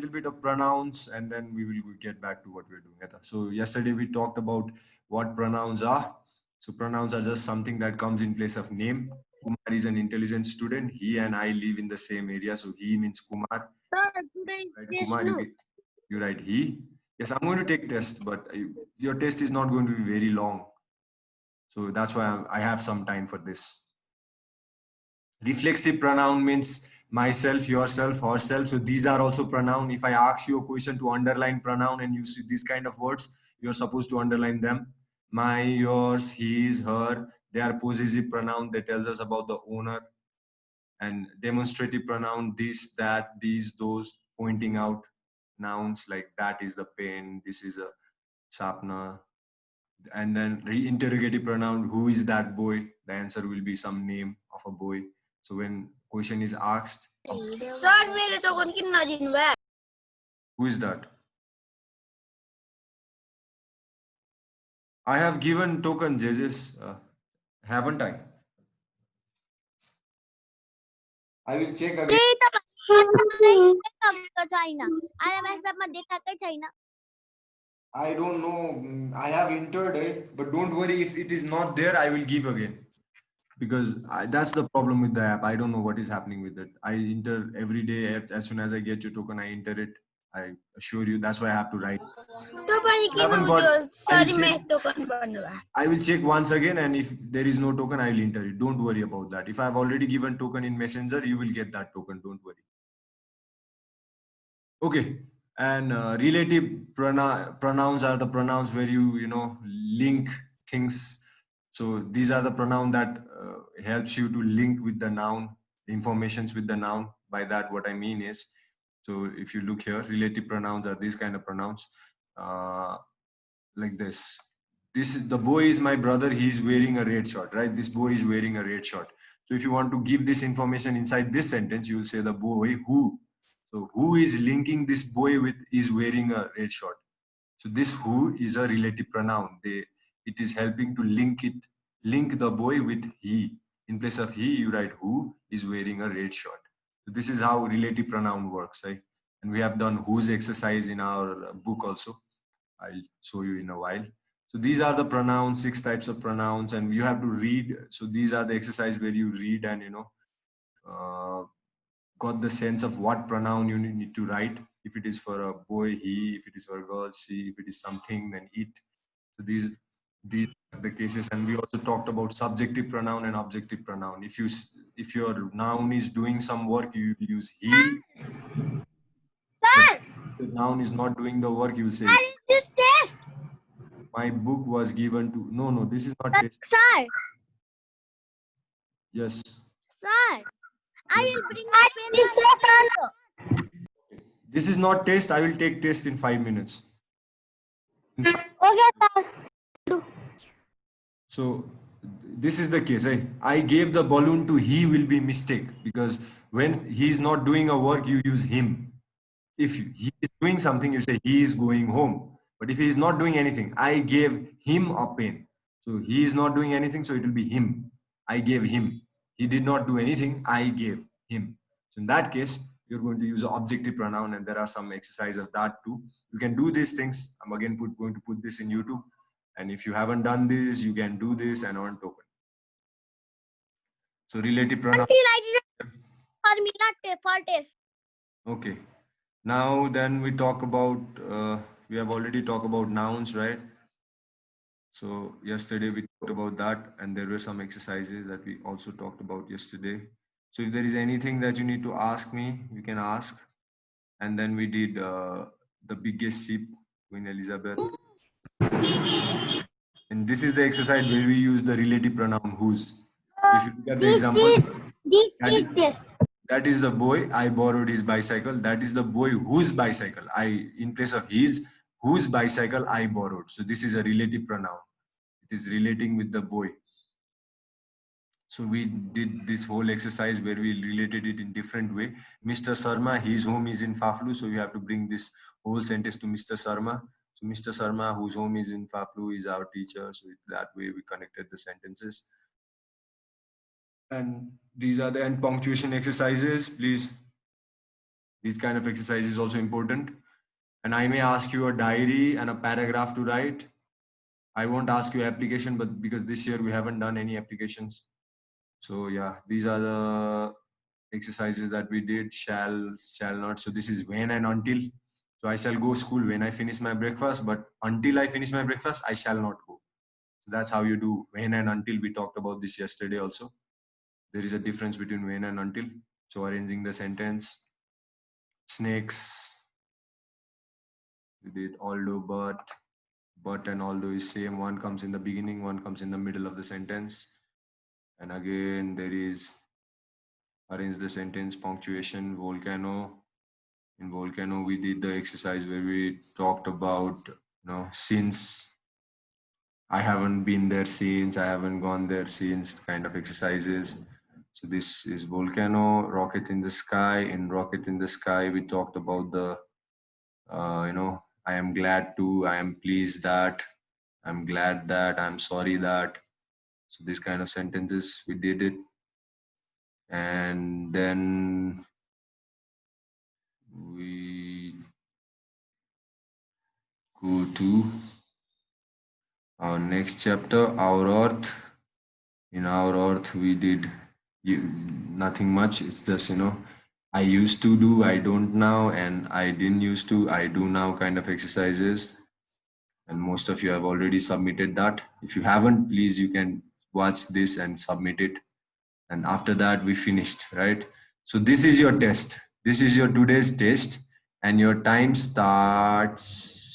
little bit of pronouns, and then we will get back to what we're doing. So yesterday we talked about what pronouns are. So pronouns are just something that comes in place of name. Kumar is an intelligent student. He and I live in the same area. So he means Kumar. Sir, today Right, is Kumar, you write he. Yes, I'm going to take test, but your test is not going to be very long. So that's why I have some time for this. Reflexive pronoun means myself, yourself, herself. So these are also pronoun. If I ask you a question to underline pronoun and you see these kind of words, you're supposed to underline them. My, yours, his, her. They are possessive pronoun that tells us about the owner. And demonstrative pronoun, this, that, these, those, pointing out nouns like that is the pen, this is a sharpener. And then interrogative pronoun, who is that boy? The answer will be some name of a boy. So when question is asked, Sir, मेरे token कितना दिन हुआ? who is that? I have given token, Jesus, haven't I? I will check again. I don't know. I have entered, but don't worry. If it is not there, I will give again. Because that's the problem with the app. I don't know what is happening with it. I enter every day. As soon as I get your token, I enter it. I assure you, that's why I have to write. I will check once again, and if there is no token, I will enter it. Don't worry about that. If I have already given token in Messenger, you will get that token. Don't worry. Okay. And relative pronouns are the pronouns where you link things. So these are the pronoun that helps you to link with the noun, informations with the noun. By that, what I mean is, so if you look here, relative pronouns are these kind of pronouns, like this. This is the boy is my brother. He is wearing a red shirt, right? This boy is wearing a red shirt. So if you want to give this information inside this sentence, you will say the boy who. So who is linking this boy with is wearing a red shirt. So this who is a relative pronoun. It is helping to link the boy with he. In place of he, you write who is wearing a red shirt. So this is how relative pronoun works, right? And we have done whose exercise in our book also. I'll show you in a while. So these are the pronouns, 6 types of pronouns, and you have to read. So these are the exercise where you read and got the sense of what pronoun you need to write. If it is for a boy, he. If it is for a girl, she. If it is something, then it. So these are the cases. And we also talked about subjective pronoun and objective pronoun. If your noun is doing some work, you use he. Sir, the noun is not doing the work, you will say. Sir, is this test? My book was given to. No, this is not test. Sir. Yes. Sir, I will bring this test. This is not test. I will take test in 5 minutes. Okay, sir. So this is the case. I gave the balloon to he will be mistake, because when he is not doing a work, you use him. If he is doing something, you say he is going home. But if he is not doing anything, I gave him a pen. So he is not doing anything, so it will be him. I gave him. He did not do anything, I gave him. So in that case, you're going to use an objective pronoun, and there are some exercise of that too. You can do these things. I'm again going to put this in YouTube. And if you haven't done this, you can do this and earn token. So relative pronoun. Formula for test. Okay. Now then we talk about, we have already talked about nouns, right? So yesterday we talked about that, and there were some exercises that we also talked about yesterday. So if there is anything that you need to ask me, you can ask. And then we did the biggest ship, Queen Elizabeth. And this is the exercise where we use the relative pronoun whose. If you look at the example, that is the boy, I borrowed his bicycle. That is the boy whose bicycle. In place of his, whose bicycle I borrowed. So this is a relative pronoun. It is relating with the boy. So we did this whole exercise where we related it in different way. Mr. Sharma, his home is in Faflu. So you have to bring this whole sentence to Mr. Sharma. So Mr. Sharma, whose home is in Faflu, is our teacher. So that way we connected the sentences. And these are the punctuation exercises. Please These kind of exercise is also important. And I may ask you a diary and a paragraph to write. I won't ask you application, but because this year we haven't done any applications. So yeah, these are the exercises that we did. Shall not. So this is when and until. So I shall go school when I finish my breakfast, but until I finish my breakfast, I shall not go. So that's how you do when and until. We talked about this yesterday also. There is a difference between when and until. So arranging the sentence. Snakes. We did although, but and although is same. One comes in the beginning, one comes in the middle of the sentence. And again, there is arrange the sentence, punctuation, volcano. In volcano, we did the exercise where we talked about, since I haven't been there since, I haven't gone there since kind of exercises. So this is volcano, rocket in the sky. In rocket in the sky, we talked about the, I am glad to, I am pleased that, I'm glad that, I'm sorry that. So these kind of sentences, we did it. And then we go to our next chapter, Our Earth. In Our Earth, we did nothing much. It's just, I used to do, I don't now, and I didn't used to, I do now kind of exercises. And most of you have already submitted that. If you haven't, please, you can watch this and submit it. And after that, we finished, right? So this is your test. This is your today's test, and your time starts